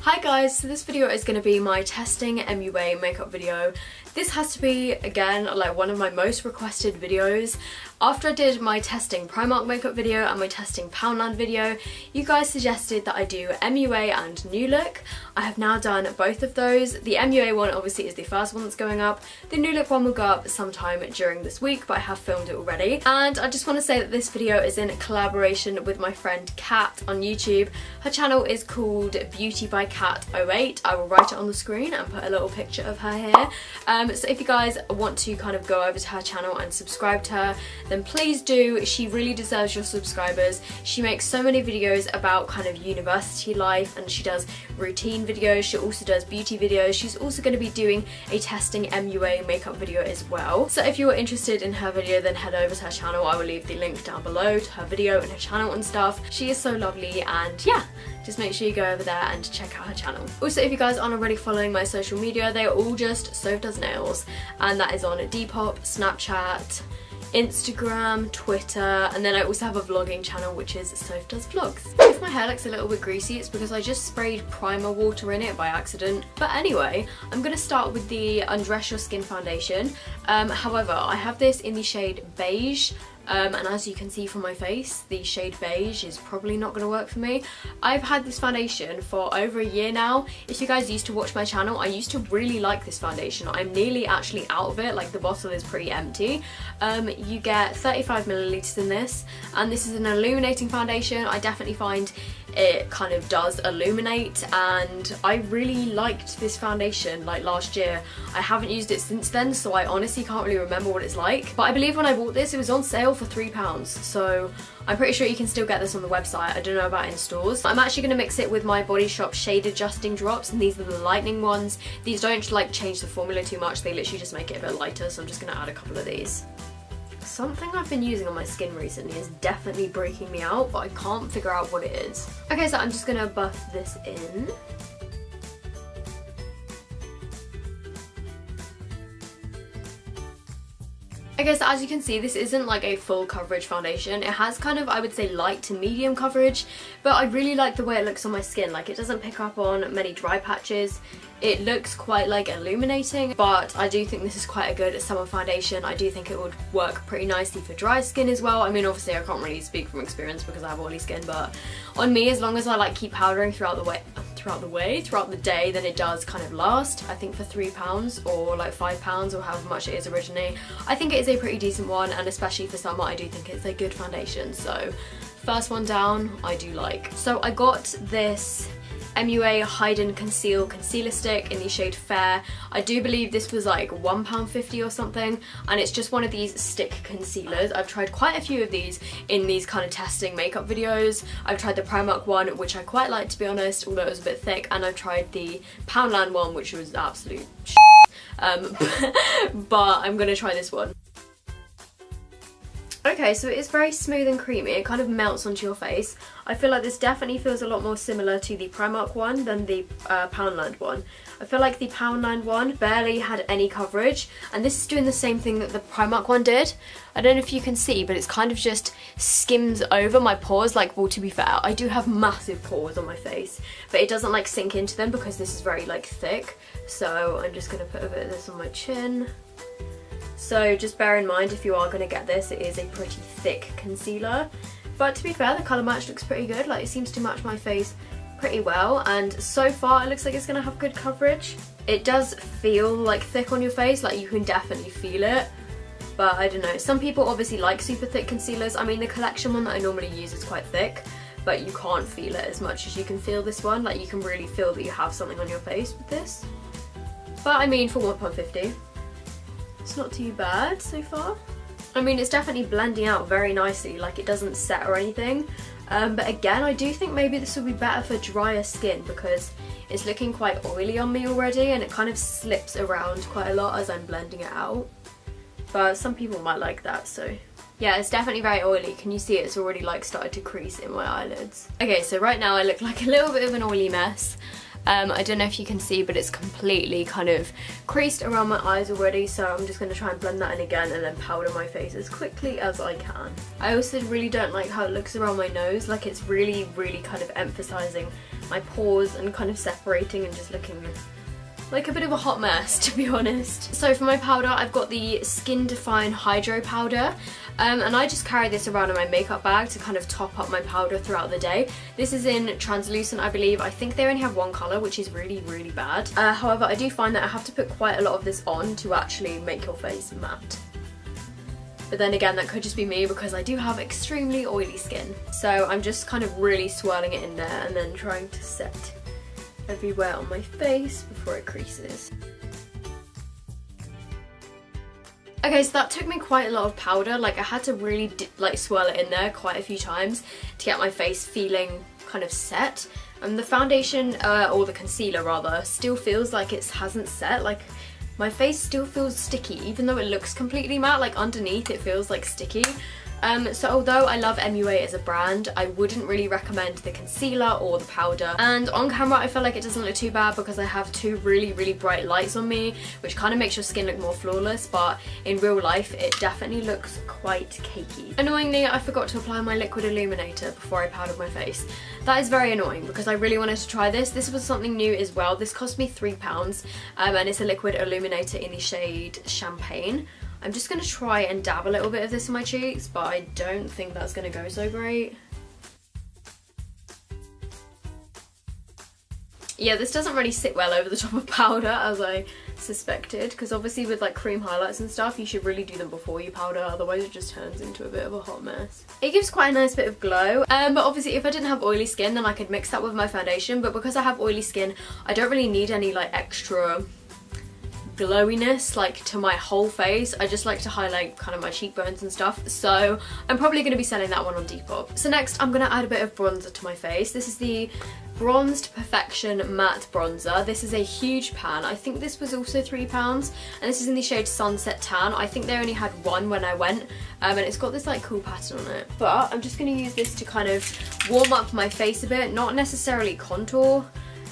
Hi guys, so this video is going to be my testing MUA makeup video. This has to be, again, like one of my most requested videos. After I did my testing Primark makeup video and my testing Poundland video, you guys suggested that I do MUA and New Look. I have now done both of those. The MUA one obviously is the first one that's going up. The New Look one will go up sometime during this week, but I have filmed it already. And I just want to say that this video is in collaboration with my friend Kat on YouTube. Her channel is called Beauty by Kat 08. I will write it on the screen and put a little picture of her here. So if you guys want to kind of go over to her channel and subscribe to her, then please do. She really deserves your subscribers. She makes so many videos about kind of university life, and she does routine videos. She also does beauty videos. She's also going to be doing a testing MUA makeup video as well. So if you are interested in her video, then head over to her channel. I will leave the link down below to her video and her channel and stuff. She is so lovely, and yeah, just make sure you go over there and check out her channel. Also, if you guys aren't already following my social media, they are all just sophdoesnails, and that is on Depop, Snapchat, Instagram, Twitter, and then I also have a vlogging channel which is sophdoesvlogs. If my hair looks a little bit greasy, it's because I just sprayed primer water in it by accident. But anyway, I'm going to start with the Undress Your Skin foundation. However, I have this in the shade beige. And as you can see from my face, the shade beige is probably not going to work for me. I've had this foundation for over a year now. If you guys used to watch my channel, I used to really like this foundation. I'm nearly actually out of it, like the bottle is pretty empty. You get 35 milliliters in this, and this is an illuminating foundation. I definitely find it kind of does illuminate, and I really liked this foundation like last year. I haven't used it since then, so I honestly can't really remember what it's like, but I believe when I bought this it was on sale for £3, so I'm pretty sure you can still get this on the website. I don't know about in stores. I'm actually going to mix it with my Body Shop shade adjusting drops, and these are the lightning ones. These don't like change the formula too much, they literally just make it a bit lighter, so I'm just going to add a couple of these. Something I've been using on my skin recently is definitely breaking me out, but I can't figure out what it is. Okay, so I'm just gonna buff this in. Okay, so as you can see, this isn't like a full coverage foundation. It has kind of, I would say, light to medium coverage, but I really like the way it looks on my skin. Like, it doesn't pick up on many dry patches. It looks quite like illuminating, but I do think this is quite a good summer foundation. I do think it would work pretty nicely for dry skin as well. I mean, obviously I can't really speak from experience because I have oily skin, but on me, as long as I like keep powdering throughout the day, then it does kind of last. I think for £3 or like £5 or however much it is originally, I think it is a pretty decent one, and especially for summer I do think it's a good foundation. So first one down, I do like. So I got this MUA Hide and Conceal concealer stick in the shade Fair. I do believe this was like £1.50 or something, and it's just one of these stick concealers. I've tried quite a few of these in these kind of testing makeup videos. I've tried the Primark one, which I quite like, to be honest, although it was a bit thick, and I've tried the Poundland one, which was absolute but I'm gonna try this one. Okay, so it is very smooth and creamy. It kind of melts onto your face. I feel like this definitely feels a lot more similar to the Primark one than the Poundland one. I feel like the Poundland one barely had any coverage, and this is doing the same thing that the Primark one did. I don't know if you can see, but it's kind of just skims over my pores. Like, well, to be fair, I do have massive pores on my face, but it doesn't like sink into them because this is very like thick. So I'm just gonna put a bit of this on my chin. So just bear in mind, if you are going to get this, it is a pretty thick concealer. But to be fair, the colour match looks pretty good. Like, it seems to match my face pretty well, and so far it looks like it's going to have good coverage. It does feel like thick on your face, like you can definitely feel it. But I don't know, some people obviously like super thick concealers. I mean, the collection one that I normally use is quite thick, but you can't feel it as much as you can feel this one. Like, you can really feel that you have something on your face with this. But I mean, for £1.50. it's not too bad so far. I mean, it's definitely blending out very nicely, like it doesn't set or anything. But again, I do think maybe this will be better for drier skin because it's looking quite oily on me already, and it kind of slips around quite a lot as I'm blending it out. But some people might like that, so yeah, it's definitely very oily. Can you see it's already like started to crease in my eyelids? Okay, so right now I look like a little bit of an oily mess. I don't know if you can see, but it's completely kind of creased around my eyes already, so I'm just going to try and blend that in again and then powder my face as quickly as I can. I also really don't like how it looks around my nose, like it's really kind of emphasising my pores and kind of separating and just looking like a bit of a hot mess, to be honest. So for my powder, I've got the Skin Define Hydro Powder, and I just carry this around in my makeup bag to kind of top up my powder throughout the day. This is in translucent, I believe. I think they only have one colour, which is really bad. However, I do find that I have to put quite a lot of this on to actually make your face matte. But then again, that could just be me because I do have extremely oily skin. So I'm just kind of really swirling it in there and then trying to set everywhere on my face before it creases. Okay, so that took me quite a lot of powder. Like I had to really like swirl it in there quite a few times to get my face feeling kind of set. And the foundation, or the concealer rather, still feels like it hasn't set. Like my face still feels sticky, even though it looks completely matte. Like underneath it feels like sticky. So although I love MUA as a brand, I wouldn't really recommend the concealer or the powder. And on camera I feel like it doesn't look too bad because I have two really bright lights on me, which kind of makes your skin look more flawless, but in real life it definitely looks quite cakey. Annoyingly, I forgot to apply my liquid illuminator before I powdered my face. That is very annoying because I really wanted to try this. This was something new as well. This cost me £3, and it's a liquid illuminator in the shade Champagne. I'm just going to try and dab a little bit of this in my cheeks, but I don't think that's going to go so great. Yeah, this doesn't really sit well over the top of powder as I suspected, because obviously with like cream highlights and stuff you should really do them before you powder, otherwise it just turns into a bit of a hot mess. It gives quite a nice bit of glow, but obviously if I didn't have oily skin then I could mix that with my foundation, but because I have oily skin I don't really need any like extra glowiness like to my whole face. I just like to highlight kind of my cheekbones and stuff, so I'm probably going to be selling that one on Depop. So next I'm going to add a bit of bronzer to my face. This is the Bronzed Perfection Matte Bronzer. This is a huge pan. I think this was also £3, and this is in the shade Sunset Tan. I think they only had one when I went, and it's got this like cool pattern on it. But I'm just going to use this to kind of warm up my face a bit, not necessarily contour,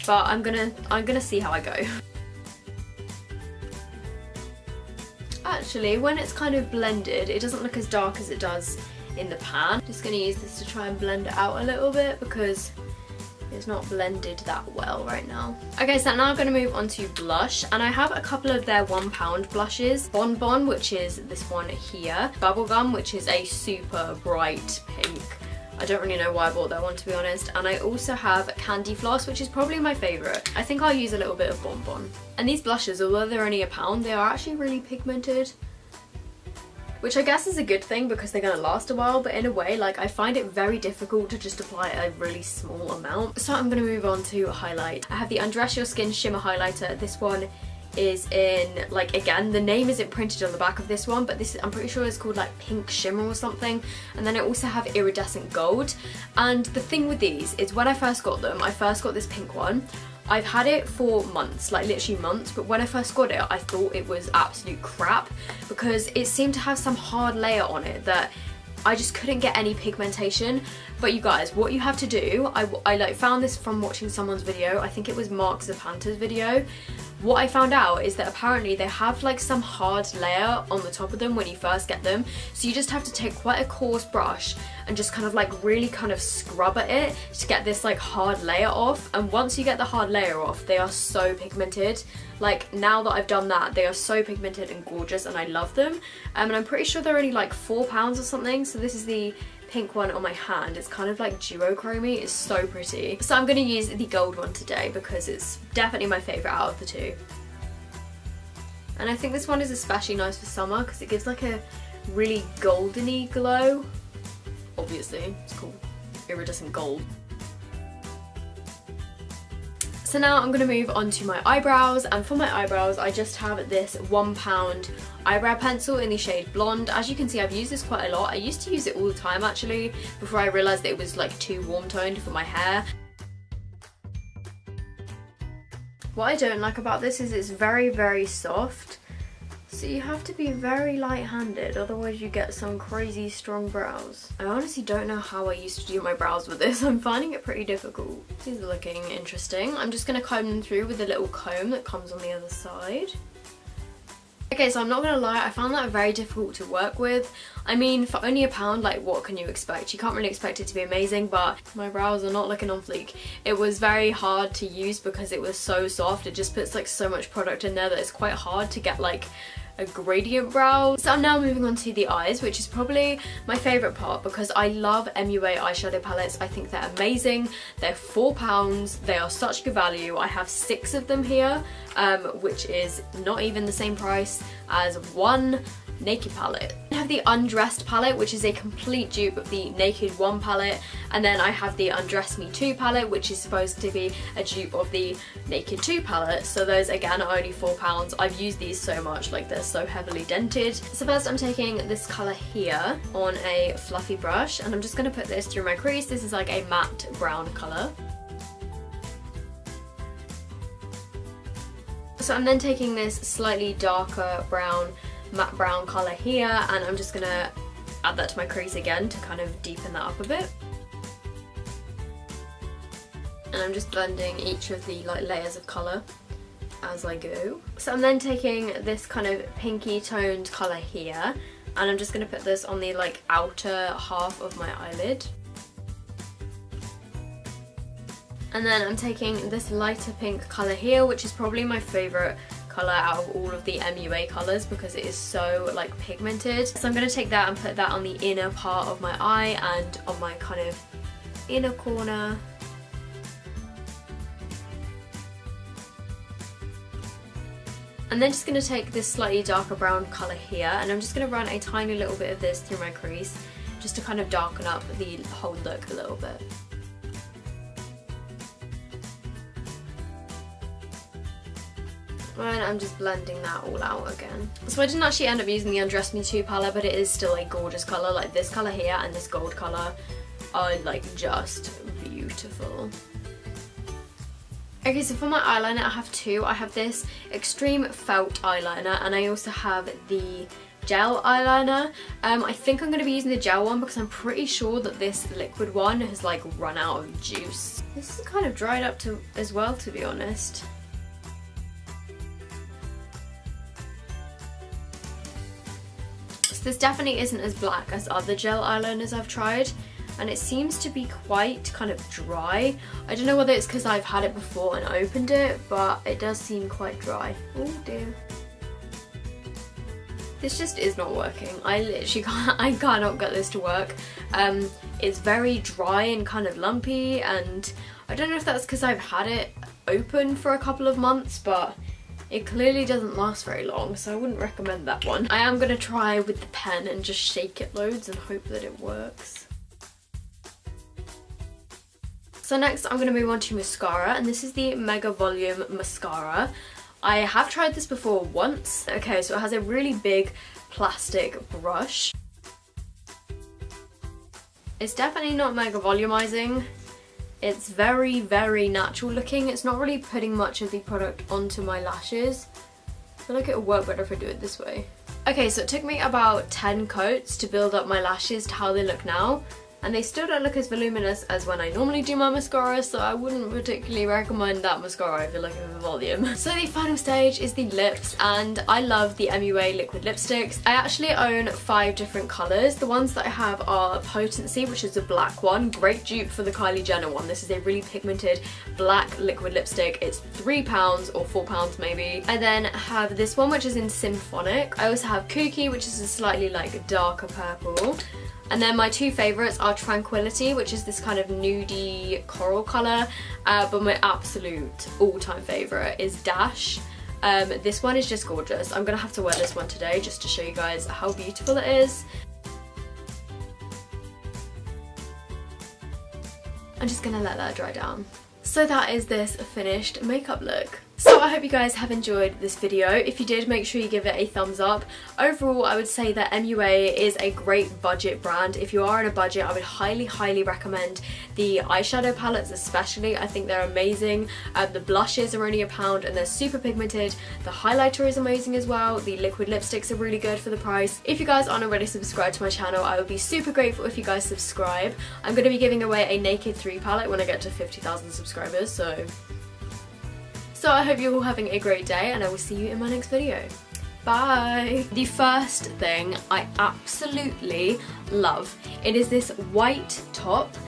but I'm gonna see how I go. Actually, when it's kind of blended, it doesn't look as dark as it does in the pan. Just going to use this to try and blend it out a little bit because it's not blended that well right now. Okay, so now I'm going to move on to blush, and I have a couple of their £1 blushes. Bon Bon, which is this one here. Bubblegum, which is a super bright pink. I don't really know why I bought that one, to be honest. And I also have Candy Floss, which is probably my favourite. I think I'll use a little bit of Bon Bon. And these blushes, although they're only £1, they are actually really pigmented, which I guess is a good thing because they're going to last a while, but in a way, like, I find it very difficult to just apply a really small amount. So I'm going to move on to highlight. I have the Undress Your Skin Shimmer Highlighter. This one is in, like, again, the name isn't printed on the back of this one, but this is, I'm pretty sure it's called like Pink Shimmer or something. And then I also have Iridescent Gold. And the thing with these is when I first got them, I first got this pink one. I've had it for months, like literally months, but when I first got it I thought it was absolute crap because it seemed to have some hard layer on it that I just couldn't get any pigmentation. But you guys, what you have to do, I like found this from watching someone's video. I think it was Mark Zapanta's video. What I found out is that apparently they have like some hard layer on the top of them when you first get them. So you just have to take quite a coarse brush and just kind of like really kind of scrub at it to get this like hard layer off. And once you get the hard layer off, they are so pigmented. Like now that I've done that, they are so pigmented and gorgeous and I love them. And I'm pretty sure they're only like £4 or something. So this is the pink one on my hand. It's kind of like duochromy. It's so pretty. So I'm going to use the gold one today because it's definitely my favourite out of the two. And I think this one is especially nice for summer because it gives like a really goldeny glow. Obviously, it's called Iridescent Gold. So now I'm going to move on to my eyebrows, and for my eyebrows I just have this £1 eyebrow pencil in the shade Blonde. As you can see, I've used this quite a lot. I used to use it all the time actually before I realised that it was like too warm toned for my hair. What I don't like about this is it's very soft, So you have to be very light-handed, otherwise you get some crazy strong brows. I honestly don't know how I used to do my brows with this. I'm finding it pretty difficult. These are looking interesting. I'm just going to comb them through with a little comb that comes on the other side. Okay, so I'm not gonna lie, I found that very difficult to work with. I mean, for only £1, like, what can you expect? You can't really expect it to be amazing, but my brows are not looking on fleek. It was very hard to use because it was so soft. It just puts like so much product in there that it's quite hard to get like a gradient brow. So I'm now moving on to the eyes, which is probably my favourite part because I love MUA eyeshadow palettes. I think they're amazing. They're £4. They are such good value. I have 6 of them here, which is not even the same price as one Naked palette. I have the Undressed palette, which is a complete dupe of the Naked 1 palette, and then I have the Undress Me 2 palette, which is supposed to be a dupe of the Naked 2 palette. So those again are only £4. I've used these so much, like they're so heavily dented. So first I'm taking this colour here on a fluffy brush, and I'm just going to put this through my crease. This is like a matte brown colour. So I'm then taking this slightly darker brown, matte brown colour here, and I'm just gonna add that to my crease again to kind of deepen that up a bit. And I'm just blending each of the like layers of colour as I go. So I'm then taking this kind of pinky toned colour here, and I'm just gonna put this on the like outer half of my eyelid. And then I'm taking this lighter pink colour here, which is probably my favourite colour out of all of the MUA colours because it is so like pigmented. So I'm going to take that and put that on the inner part of my eye and on my kind of inner corner. And then just going to take this slightly darker brown colour here, and I'm just going to run a tiny little bit of this through my crease just to kind of darken up the whole look a little bit. And I'm just blending that all out again. So I didn't actually end up using the Undress Me 2 palette, but it is still a gorgeous colour. Like this colour here and this gold colour are like just beautiful. Okay, so for my eyeliner I have 2. I have this Extreme Felt eyeliner, and I also have the gel eyeliner. I think I'm going to be using the gel one because I'm pretty sure that this liquid one has like run out of juice. This is kind of dried up as well, to be honest. This definitely isn't as black as other gel eyeliners I've tried, and it seems to be quite kind of dry. I don't know whether it's because I've had it before and opened it, but it does seem quite dry. Oh dear. This just is not working. I literally I cannot get this to work. It's very dry and kind of lumpy, and I don't know if that's because I've had it open for a couple of months, but it clearly doesn't last very long, so I wouldn't recommend that one. I am going to try with the pen and just shake it loads and hope that it works. So next I'm going to move on to mascara, and this is the Mega Volume Mascara. I have tried this before once. Okay, so it has a really big plastic brush. It's definitely not mega volumizing. It's very, very natural looking. It's not really putting much of the product onto my lashes. I feel like it would work better if I do it this way. Okay, so it took me about 10 coats to build up my lashes to how they look now. And they still don't look as voluminous as when I normally do my mascara, so I wouldn't particularly recommend that mascara if you're looking for volume. So the final stage is the lips, and I love the MUA liquid lipsticks. I actually own 5 different colours. The ones that I have are Potency, which is a black one, great dupe for the Kylie Jenner one. This is a really pigmented black liquid lipstick. It's £3 or £4 maybe. I then have this one, which is in Symphonic. I also have Kooky, which is a slightly like darker purple. And then my 2 favourites are Tranquility, which is this kind of nudie coral colour, but my absolute all-time favourite is Dash. This one is just gorgeous. I'm going to have to wear this one today just to show you guys how beautiful it is. I'm just going to let that dry down. So that is this finished makeup look. So I hope you guys have enjoyed this video. If you did, make sure you give it a thumbs up. Overall, I would say that MUA is a great budget brand. If you are on a budget, I would highly recommend the eyeshadow palettes especially. I think they're amazing. The blushes are only £1 and they're super pigmented. The highlighter is amazing as well. The liquid lipsticks are really good for the price. If you guys aren't already subscribed to my channel, I would be super grateful if you guys subscribe. I'm going to be giving away a Naked 3 palette when I get to 50,000 subscribers, so I hope you're all having a great day and I will see you in my next video. Bye! The first thing I absolutely love. It is this white top